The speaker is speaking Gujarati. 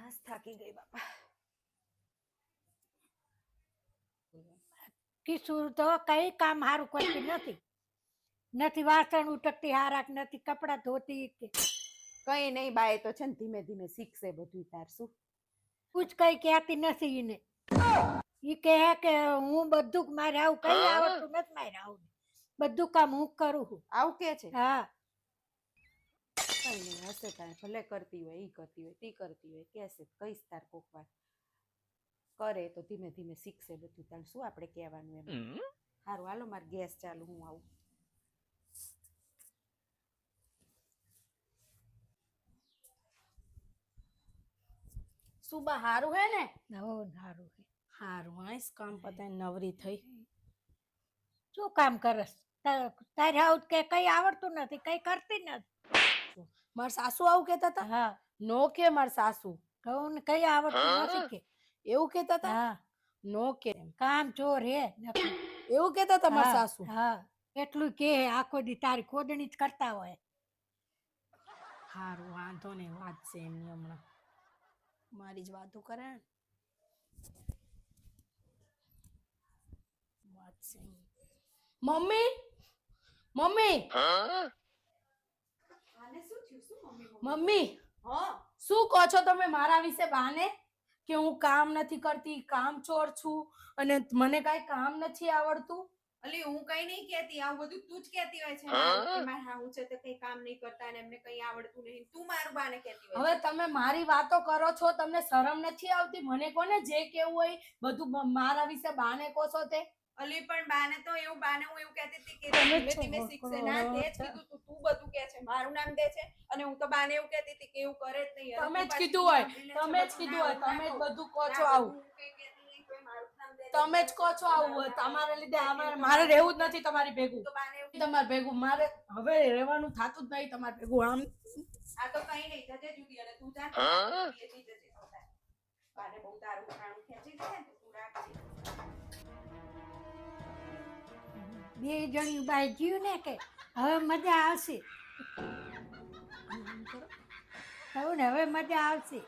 બસ થાકી ગઈ બાપા. કિશોર તો કઈ કામ સારું કરતી નથી વાસણ ઉટકતી હારાક નથી કપડા ધોતી કે કઈ નહીં, બાએ તો છે ને ધીમે ધીમે શીખશે બધું. તાર શું કુછ કઈ કહેતી નથી એને. ઈ કહે કે હું બધું મારે આવું કઈ આવડતું નથી, મારે આવું બધું કામ હું કરું છું. આવું કે છે? હા કઈ નહીં, હશે કાંઈ. ભલે કરતી હોય, ઈ કરતી હોય, તી કરતી હોય, કેશે કઈશ તાર કોક વાર. કરે તો ધીમે ધીમે શીખશે બધું. તાર શું આપણે કહેવાનું એમ. સારું હાલો, મારે ગેસ ચાલુ, હું આવું. સુબા હારું હે ને? હો સારું છે. હારું આઈસ કામ પતાય નવરી થઈ. શું કામ કરસ? તારે આવું કે કઈ આવડતું નથી, કઈ કરતી નથી. માર સાસુ આવું કેતા હતા? હા નો કે માર સાસુ કહું ને કઈ આવડતું નથી કે. એવું કેતા હતા? હા નો કે કામ ચોર હે નકરું. એવું કેતા હતા માર હા, સાસુ? હા એટલું કે આખો દી તારી ખોદણી જ કરતા હોય. હારું વાંધો નહીં, વાત છે એમની હમણાં. મારી જ વાતો કરે ને. વાત છે એમની. મમ્મી મમ્મી આને શું થયું? શું મમ્મી? મમ્મી હા, શું કહો છો તમે મારા વિશે બાને? કે હું કામ નથી કરતી, કામ ચોર છું અને મને કાંઈ કામ નથી આવડતું? અલી હું કઈ નહીં કહેતી, આવું બધું તું જ કહેતી હોય છે. મારા હાહુ છે તે કઈ કામ નહીં કરતા ને એમને કઈ આવડતું નહીં. તું મારું બાને કહેતી હોય. હવે તમે મારી વાતો કરો છો, તમને શરમ નથી આવતી? મને કોને જે કેવું હોય બધું મારા વિશે બાને કહો છો તે? અલી પણ બાને તો એવું, બાને હું એવું કહેતી હતી કે તમે ધીમે જ છો ધીમે શીખશે. ના, તે જ કીધું તું. તું બધું કહે છે, મારું નામ દે છે અને હું તો બાને એવું કહેતી હતી કે એવું કરે જ નહીં. તમે જ કીધું હોય, તમે જ કીધું હોય, તમે જ બધું કહો છો આવું. તમે જ કહો છો આવું હોય. તમારા લીધે મારે રહેવું જ નથી તમારી ભેગું. તો બાને એવું તમારે ભેગું મારે હવે રહેવાનું થાતું જ નહીં તમારે ભેગું. આમ આ તો કઈ નહીં, જજે જુદી અને તું જા જજે. બાને બહુ તારું ખાણું ખેંચી જાય ને તું રાખજે. બે જણ્યું બાઈ જીવ ને કે હવે મજા આવશે. કહું ને હવે મજા આવશે.